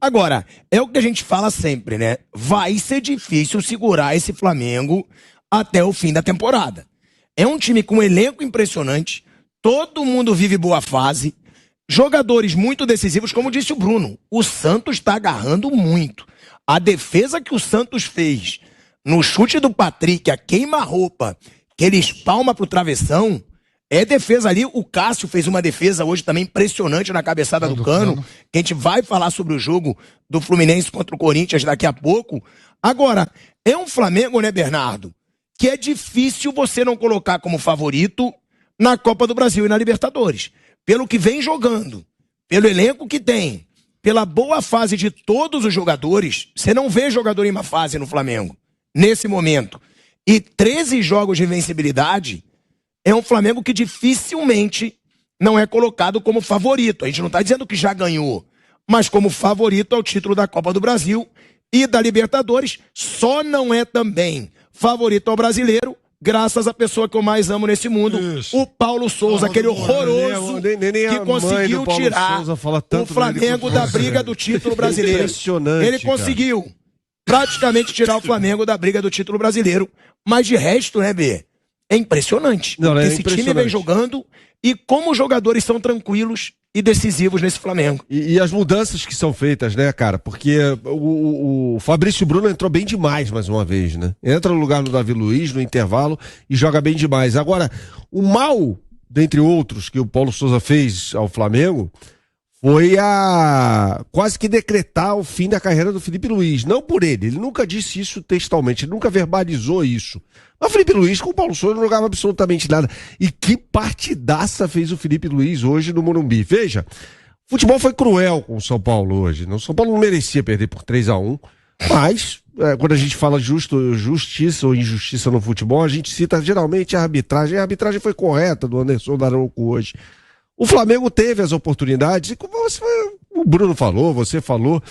Agora, é o que a gente fala sempre, né? Vai ser difícil segurar esse Flamengo até o fim da temporada. É um time com um elenco impressionante, todo mundo vive boa fase, jogadores muito decisivos, como disse o Bruno. O Santos está agarrando muito. A defesa que o Santos fez no chute do Patrick, a queima-roupa, que ele espalma pro travessão, é defesa ali. O Cássio fez uma defesa hoje também impressionante na cabeçada do Cano, que a gente vai falar sobre o jogo do Fluminense contra o Corinthians daqui a pouco. Agora, é um Flamengo, né, Bernardo, que é difícil você não colocar como favorito na Copa do Brasil e na Libertadores. Pelo que vem jogando, pelo elenco que tem, pela boa fase de todos os jogadores, você não vê jogador em má fase no Flamengo, nesse momento. E 13 jogos de invencibilidade, é um Flamengo que dificilmente não é colocado como favorito. A gente não está dizendo que já ganhou, mas como favorito ao título da Copa do Brasil e da Libertadores. Só não é também favorito ao brasileiro, graças à pessoa que eu mais amo nesse mundo, o Paulo Souza, aquele horroroso que conseguiu tirar o Flamengo da briga do título brasileiro. Ele conseguiu praticamente tirar o Flamengo da briga do título brasileiro, mas de resto, né, B? É impressionante. Esse time vem jogando e como os jogadores são tranquilos e decisivos nesse Flamengo. E as mudanças que são feitas, né, cara? Porque o Fabrício Bruno entrou bem demais mais uma vez, né? Entra no lugar do Davi Luiz no intervalo e joga bem demais. Agora, o mal, dentre outros, que o Paulo Souza fez ao Flamengo foi quase que decretar o fim da carreira do Felipe Luiz. Não por ele nunca disse isso textualmente, ele nunca verbalizou isso. Mas o Felipe Luiz com o Paulo Souza não jogava absolutamente nada. E que partidaça fez o Felipe Luiz hoje no Morumbi. Veja, o futebol foi cruel com o São Paulo hoje. O São Paulo não merecia perder por 3-1, mas quando a gente fala justiça ou injustiça no futebol, a gente cita geralmente a arbitragem. A arbitragem foi correta do Anderson Daronco hoje. O Flamengo teve as oportunidades, e como o Bruno falou, você falou,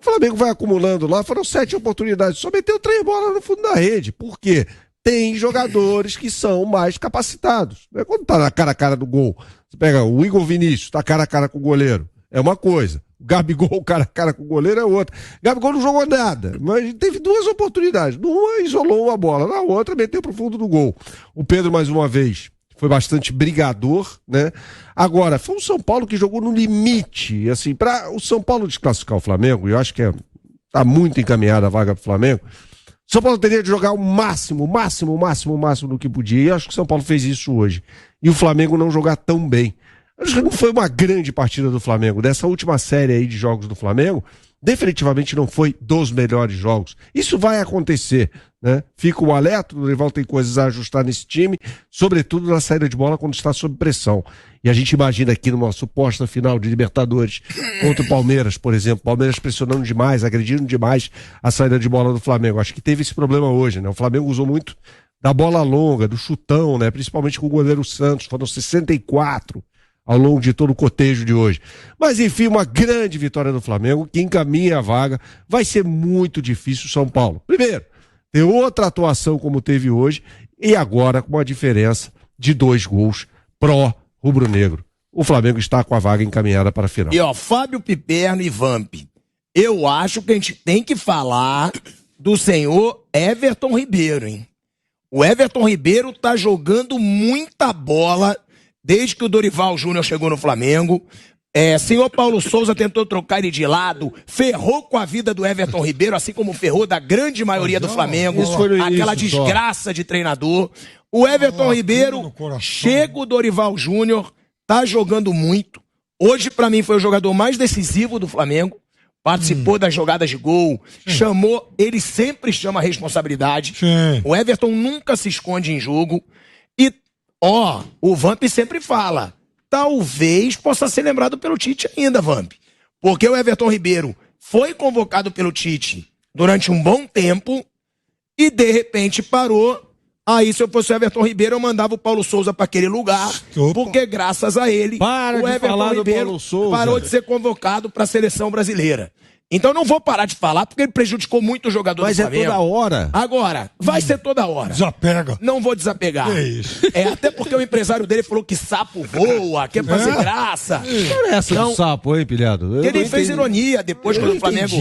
o Flamengo vai acumulando lá, foram 7 oportunidades, só meteu 3 bolas no fundo da rede. Por quê? Tem jogadores que são mais capacitados. Quando tá na cara a cara do gol, você pega o Igor Vinícius, tá cara a cara com o goleiro, é uma coisa. O Gabigol cara a cara com o goleiro é outra. O Gabigol não jogou nada, mas teve 2 oportunidades. Numa isolou uma bola, na outra meteu pro fundo do gol. O Pedro, mais uma vez, foi bastante brigador, né? Agora, foi o São Paulo que jogou no limite, assim, para o São Paulo desclassificar o Flamengo, e eu acho que tá muito encaminhada a vaga pro Flamengo. O São Paulo teria de jogar o máximo do que podia, e eu acho que o São Paulo fez isso hoje. E o Flamengo não jogar tão bem. Eu acho que não foi uma grande partida do Flamengo. Dessa última série aí de jogos do Flamengo, definitivamente não foi dos melhores jogos. Isso vai acontecer, né? Fica o alerta, o Dorival tem coisas a ajustar nesse time, sobretudo na saída de bola quando está sob pressão. E a gente imagina aqui numa suposta final de Libertadores contra o Palmeiras, por exemplo, Palmeiras pressionando demais, agredindo demais a saída de bola do Flamengo. Acho que teve esse problema hoje, né? O Flamengo usou muito da bola longa, do chutão, né? Principalmente com o goleiro Santos, foram 64 ao longo de todo o cotejo de hoje. Mas enfim, uma grande vitória do Flamengo, que encaminha a vaga. Vai ser muito difícil o São Paulo. Primeiro, ter outra atuação como teve hoje, e agora com uma diferença de 2 gols pró-rubro-negro. O Flamengo está com a vaga encaminhada para a final. E Fábio Piperno e Vamp, eu acho que a gente tem que falar do senhor Everton Ribeiro, hein? O Everton Ribeiro tá jogando muita bola desde que o Dorival Júnior chegou no Flamengo. Senhor Paulo Souza tentou trocar ele de lado, ferrou com a vida do Everton Ribeiro, assim como ferrou da grande maioria do Flamengo, aquela desgraça de treinador. O Everton Ribeiro, chega o Dorival Júnior, tá jogando muito. Hoje, pra mim, foi o jogador mais decisivo do Flamengo. Participou das jogadas de gol, chamou, ele sempre chama a responsabilidade. O Everton nunca se esconde em jogo. E, o Vamp sempre fala, talvez possa ser lembrado pelo Tite ainda, Vamp. Porque o Everton Ribeiro foi convocado pelo Tite durante um bom tempo e, de repente, parou. Aí, se eu fosse o Everton Ribeiro, eu mandava o Paulo Souza para aquele lugar, porque graças a ele, o Everton Ribeiro parou de ser convocado para a seleção brasileira. Então não vou parar de falar, porque ele prejudicou muito o jogador Mas do Flamengo. Mas é toda hora. Agora, vai ser toda hora. Desapega. Não vou desapegar. É isso. Até porque o empresário dele falou que sapo voa, quer fazer graça. Não é essa do sapo, hein, pilhado? Ele fez ironia depois quando o Flamengo...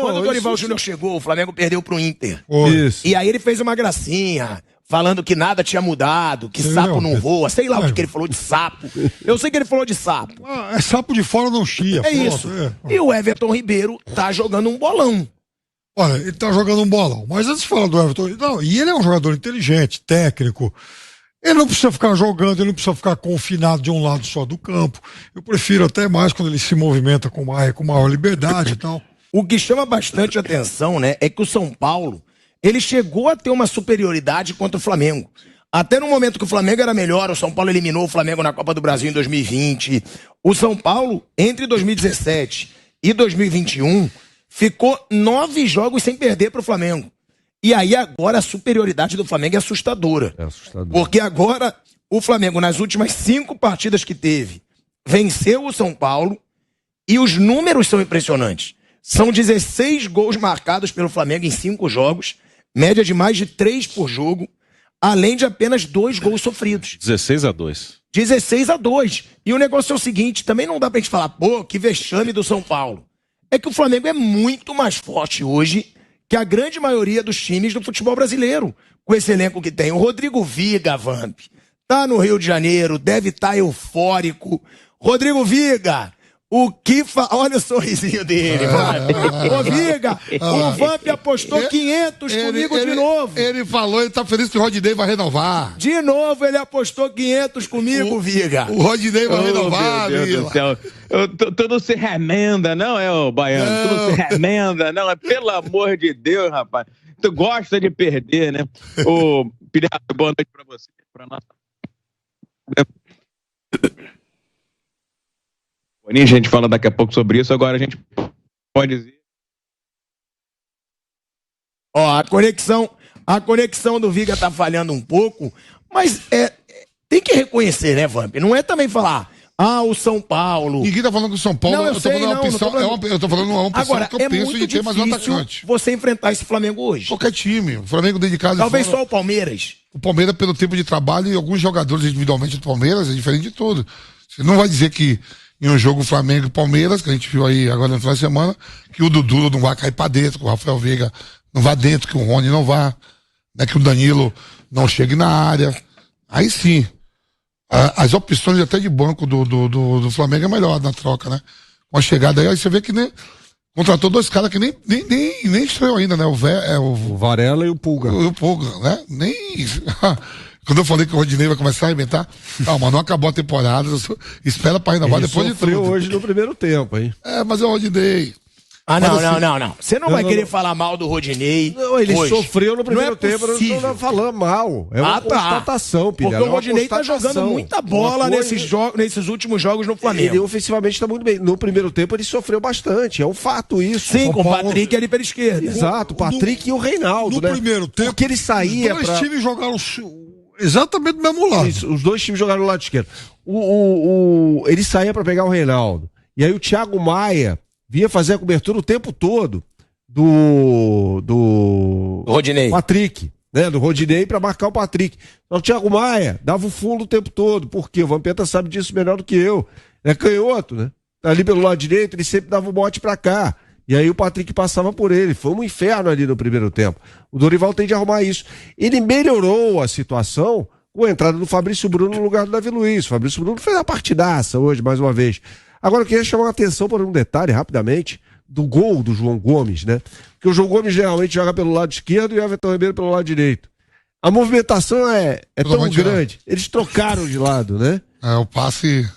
Quando o Dorival isso... Júnior chegou, o Flamengo perdeu pro Inter. Isso. E aí ele fez uma gracinha, falando que nada tinha mudado, que sapo não voa. Sei lá o que ele falou de sapo. Eu sei que ele falou de sapo. É sapo de fora não chia. É isso. E o Everton Ribeiro tá jogando um bolão. Olha, ele tá jogando um bolão. Mas antes de falar do Everton... Não, e ele é um jogador inteligente, técnico. Ele não precisa ficar jogando, ele não precisa ficar confinado de um lado só do campo. Eu prefiro até mais quando ele se movimenta com maior liberdade e tal. O que chama bastante atenção, né, é que o São Paulo, ele chegou a ter uma superioridade contra o Flamengo. Até no momento que o Flamengo era melhor, o São Paulo eliminou o Flamengo na Copa do Brasil em 2020. O São Paulo, entre 2017 e 2021, ficou 9 jogos sem perder para o Flamengo. E aí agora a superioridade do Flamengo é assustadora. É assustador. Porque agora o Flamengo, nas últimas 5 partidas que teve, venceu o São Paulo e os números são impressionantes. São 16 gols marcados pelo Flamengo em 5 jogos, média de mais de 3 por jogo, além de apenas 2 gols sofridos. 16-2. 16-2. E o negócio é o seguinte, também não dá pra gente falar, pô, que vexame do São Paulo. É que o Flamengo é muito mais forte hoje que a grande maioria dos times do futebol brasileiro. Com esse elenco que tem. O Rodrigo Viga, Vamp, tá no Rio de Janeiro, deve estar eufórico. Rodrigo Viga... Olha o sorrisinho dele, Vamp. Ô, Viga, o Vamp apostou 500 comigo de novo. Ele falou, ele tá feliz que o Rodinei vai renovar. De novo ele apostou 500 comigo, Viga. O Rodinei vai renovar, meu Deus do céu. Tu não se remenda, não é, ô Baiano? Tu não se remenda, não. É pelo amor de Deus, rapaz. Tu gosta de perder, né? Ô, Pilhado, boa noite pra você, pra nossa... A gente fala daqui a pouco sobre isso, agora a gente pode dizer... Ó, a conexão do Viga tá falhando um pouco, mas tem que reconhecer, né, Vamp? Não é também falar, o São Paulo... Ninguém tá falando que o São Paulo... Não, eu sei, não, eu tô falando uma opção agora, que eu penso de ter mais um atacante. Você enfrentar esse Flamengo hoje. Qualquer time. O Flamengo dentro de casa... Talvez só o Palmeiras. O Palmeiras, pelo tempo de trabalho, e alguns jogadores individualmente do Palmeiras, é diferente de tudo. Você não vai dizer que em um jogo Flamengo e Palmeiras, que a gente viu aí agora no final de semana, que o Dudu não vai cair pra dentro, que o Rafael Veiga não vá dentro, que o Rony não vá, né, que o Danilo não chegue na área. Aí sim, as opções até de banco do Flamengo é melhor na troca, né? Com a chegada aí você vê que contratou 2 caras que nem estreou ainda, né? O Varela e o Pulga. O Pulga, né? Nem... Quando eu falei que o Rodinei vai começar a arrebentar, calma, não acabou a temporada, depois de tudo. Ele sofreu hoje no primeiro tempo, hein? Mas é o Rodinei. Não. Você não vai querer falar mal do Rodinei. Não, ele hoje. sofreu no primeiro tempo, não estou falando mal. É uma constatação, Pilhado. Porque o Rodinei tá jogando muita bola nesses últimos jogos no Flamengo. Ele ofensivamente está muito bem. No primeiro tempo ele sofreu bastante, é um fato isso. Sim, com o Patrick ali pela esquerda. Exato, o Patrick e o Reinaldo, no primeiro tempo, porque ele saía os 2 times jogaram exatamente do mesmo lado. Isso, os 2 times jogaram do lado esquerdo. Ele saía para pegar o Reinaldo. E aí o Thiago Maia vinha fazer a cobertura o tempo todo do Rodinei. Patrick, né? Do Rodinei para marcar o Patrick. Então o Thiago Maia dava o fundo o tempo todo. Por quê? O Vampeta sabe disso melhor do que eu. É canhoto, né? Ali pelo lado direito, ele sempre dava o bote para cá. E aí o Patrick passava por ele. Foi um inferno ali no primeiro tempo. O Dorival tem de arrumar isso. Ele melhorou a situação com a entrada do Fabrício Bruno no lugar do Davi Luiz. O Fabrício Bruno fez uma partidaça hoje, mais uma vez. Agora eu queria chamar a atenção para um detalhe, rapidamente, do gol do João Gomes, né? Porque o João Gomes geralmente joga pelo lado esquerdo e o Everton Ribeiro pelo lado direito. A movimentação é tão grande. Eles trocaram de lado, né? O passe...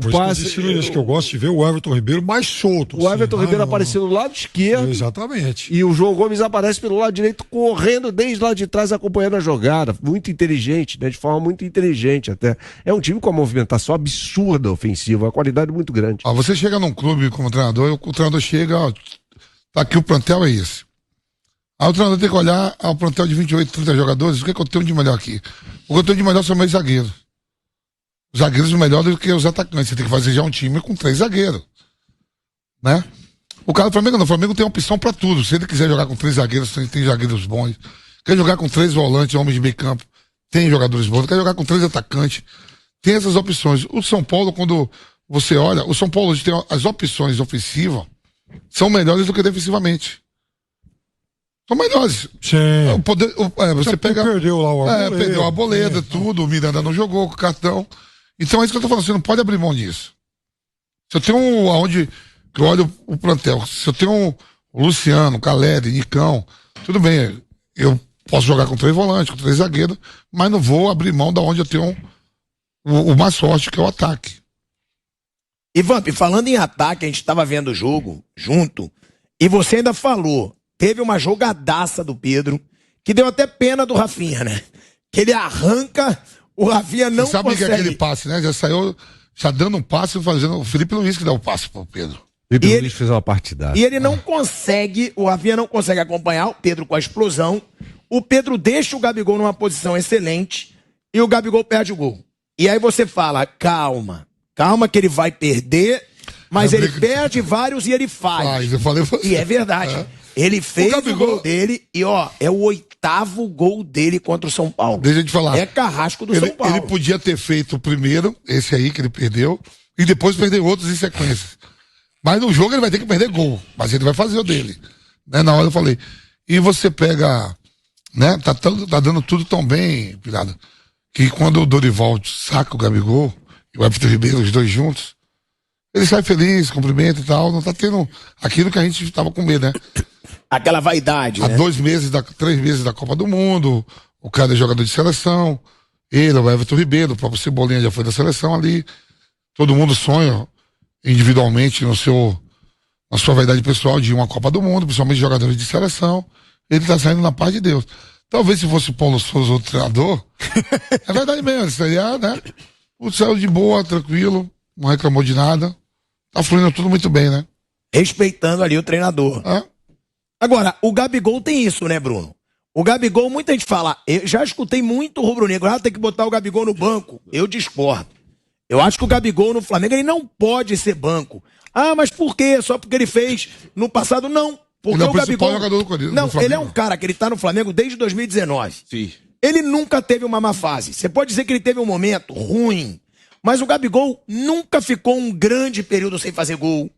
por isso que eu gosto de ver o Everton Ribeiro mais solto. O Everton Ribeiro apareceu no lado esquerdo. Exatamente. E o João Gomes aparece pelo lado direito, correndo desde lá de trás, acompanhando a jogada. Muito inteligente, né? De forma muito inteligente até. É um time com uma movimentação absurda ofensiva, uma qualidade muito grande. Você chega num clube como treinador, o treinador chega, tá aqui o plantel é esse. Aí o treinador tem que olhar o plantel de 28, 30 jogadores, o que eu tenho de melhor aqui? O que eu tenho de melhor são meus zagueiros. Os zagueiros melhor do que os atacantes. Você tem que fazer já um time com 3 zagueiros. Né? O cara do Flamengo não. O Flamengo tem opção pra tudo. Se ele quiser jogar com 3 zagueiros, tem zagueiros bons. Quer jogar com 3 volantes, homens de meio campo, tem jogadores bons. Quer jogar com 3 atacantes, tem essas opções. O São Paulo, quando você olha, o São Paulo tem as opções ofensivas, são melhores do que defensivamente. São melhores. Sim. Você pega. Perdeu lá o Arboleda. Perdeu a boleda, tudo. O Miranda não jogou com o cartão. Então é isso que eu tô falando. Você não pode abrir mão disso. Se eu tenho aonde que eu olho o plantel, se eu tenho o Luciano, o Caleri, Nicão, tudo bem. Eu posso jogar com 3 volantes, com 3 zagueiros, mas não vou abrir mão da onde eu tenho o mais forte, que é o ataque. E Vamp, falando em ataque, a gente estava vendo o jogo junto, e você ainda falou, teve uma jogadaça do Pedro, que deu até pena do Rafinha, né? Que ele arranca, o Rafinha não Você sabe consegue. que é aquele passe, né? Já saiu, já dando um passe, fazendo o Felipe Luiz que dá o passe pro Pedro. Felipe E Luiz fez uma partidada. E ele não consegue, o Rafinha não consegue acompanhar o Pedro com a explosão. O Pedro deixa o Gabigol numa posição excelente e o Gabigol perde o gol. E aí você fala, calma que ele vai perder, mas ele perde vários e ele faz. Eu falei, E é verdade. Ele fez o gol dele e, ó, é o 8º gol dele contra o São Paulo. Deixa eu te falar. É carrasco do São Paulo. Ele podia ter feito o primeiro, esse aí que ele perdeu, e depois perder outros em sequência. Mas no jogo ele vai ter que perder gol. Mas ele vai fazer o dele. Né? Na hora eu falei. E você pega, né? Tá dando tudo tão bem, Pirada, que quando o Dorival saca o Gabigol e o Everton Ribeiro, os dois juntos, ele sai feliz, cumprimenta e tal. Não tá tendo aquilo que a gente tava com medo, né? Aquela vaidade, Há né? 3 meses da Copa do Mundo, o cara é jogador de seleção, ele, o Everton Ribeiro, o próprio Cebolinha já foi da seleção ali. Todo mundo sonha individualmente na sua vaidade pessoal de uma Copa do Mundo, principalmente jogadores de seleção. Ele tá saindo na paz de Deus. Talvez se fosse o Paulo Souza o treinador, é verdade mesmo, seria, né? O saiu de boa, tranquilo, não reclamou de nada. Tá fluindo tudo muito bem, né? Respeitando ali o treinador. Agora, o Gabigol tem isso, né, Bruno? O Gabigol, muita gente fala, eu já escutei muito o rubro-negro, tem que botar o Gabigol no banco. Eu discordo. Eu acho que o Gabigol no Flamengo, ele não pode ser banco. Ah, mas por quê? Só porque ele fez no passado? Não. Porque Ele é o o Gabigol... principal jogador do Flamengo. Não, ele é um cara que ele tá no Flamengo desde 2019. Sim. Ele nunca teve uma má fase. Você pode dizer que ele teve um momento ruim, mas o Gabigol nunca ficou um grande período sem fazer gol.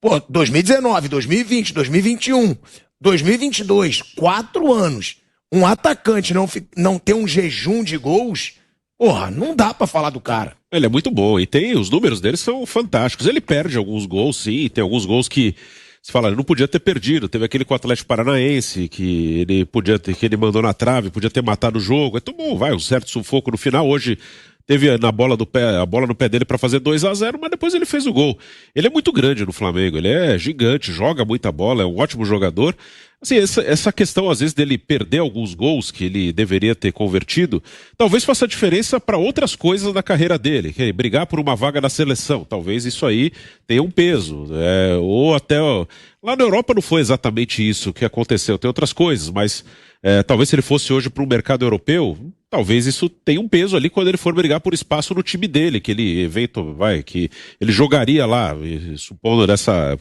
Pô, 2019, 2020, 2021, 2022, 4 anos. Um atacante não ter um jejum de gols, porra, não dá pra falar do cara. Ele é muito bom e os números dele são fantásticos. Ele perde alguns gols, sim, tem alguns gols que você fala, ele não podia ter perdido. Teve aquele com o Atlético Paranaense que ele mandou na trave, podia ter matado o jogo. É tão bom, vai, um certo sufoco no final. Hoje teve a bola no pé dele para fazer 2-0, mas depois ele fez o gol. Ele é muito grande no Flamengo, ele é gigante, joga muita bola, é um ótimo jogador. Assim, essa questão, às vezes, dele perder alguns gols que ele deveria ter convertido, talvez faça diferença para outras coisas da carreira dele, que é brigar por uma vaga na seleção. Talvez isso aí tenha um peso. Ou até... Lá na Europa não foi exatamente isso que aconteceu, tem outras coisas, mas talvez se ele fosse hoje para o mercado europeu, talvez isso tenha um peso ali quando ele for brigar por espaço no time dele, que ele que ele jogaria lá,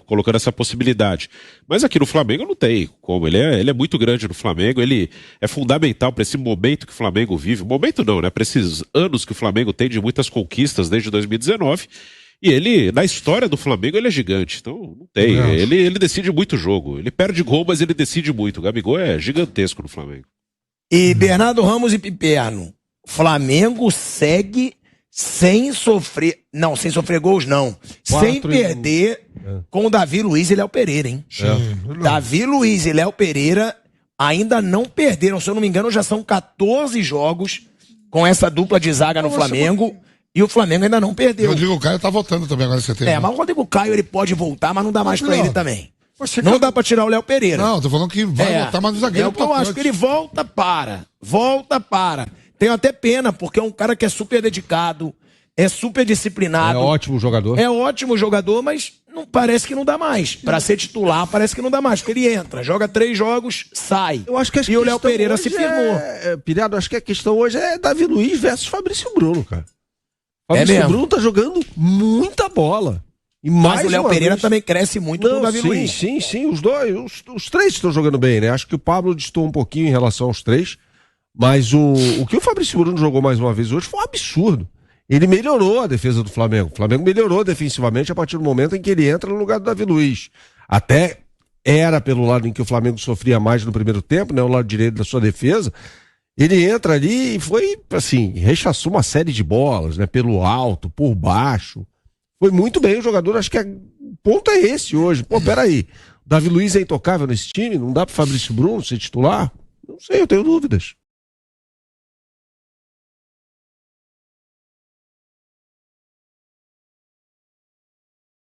colocando essa possibilidade. Mas aqui no Flamengo não tem como, ele é muito grande no Flamengo, ele é fundamental para esse momento que o Flamengo vive, momento não, né, para esses anos que o Flamengo tem de muitas conquistas desde 2019, e ele, na história do Flamengo, ele é gigante, então não tem, ele decide muito jogo, ele perde gol, mas ele decide muito, o Gabigol é gigantesco no Flamengo. E Bernardo Ramos e Piperno, Flamengo segue sem sofrer gols não, sem perder com o Davi Luiz e Léo Pereira, hein? Davi Luiz e Léo Pereira ainda não perderam, se eu não me engano já são 14 jogos com essa dupla de zaga no Flamengo e o Flamengo ainda não perdeu. O Rodrigo Caio tá voltando também agora em setembro. Mas o Rodrigo Caio ele pode voltar, mas não dá mais pra ele também. Não dá pra tirar o Léo Pereira. Não, tô falando que vai voltar mais no zagueiro. Eu acho que ele volta para. Tenho até pena, porque é um cara que é super dedicado, é super disciplinado. É ótimo jogador. É ótimo jogador, mas não, parece que não dá mais. Pra ser titular, parece que não dá mais. Porque ele entra, joga 3 jogos, sai. Eu acho que e o Léo Pereira se firmou. Pirado, acho que a questão hoje é Davi Luiz versus Fabrício Bruno, cara. Fabrício mesmo? Bruno tá jogando muita bola. E mais Mas o Léo uma Pereira vez- também cresce muito com o Davi Luiz. Sim, os dois, os três estão jogando bem, né? Acho que o Pablo distou um pouquinho em relação aos três, mas o que o Fabrício Bruno jogou mais uma vez hoje foi um absurdo. Ele melhorou a defesa do Flamengo. O Flamengo melhorou defensivamente a partir do momento em que ele entra no lugar do Davi Luiz. Até era pelo lado em que o Flamengo sofria mais no primeiro tempo, né? O lado direito da sua defesa. Ele entra ali e foi, assim, rechaçou uma série de bolas, né? Pelo alto, por baixo. Foi muito bem o jogador, acho que o ponto é esse hoje. Pô, peraí, o Davi Luiz é intocável nesse time? Não dá pro Fabrício Bruno ser titular? Não sei, eu tenho dúvidas.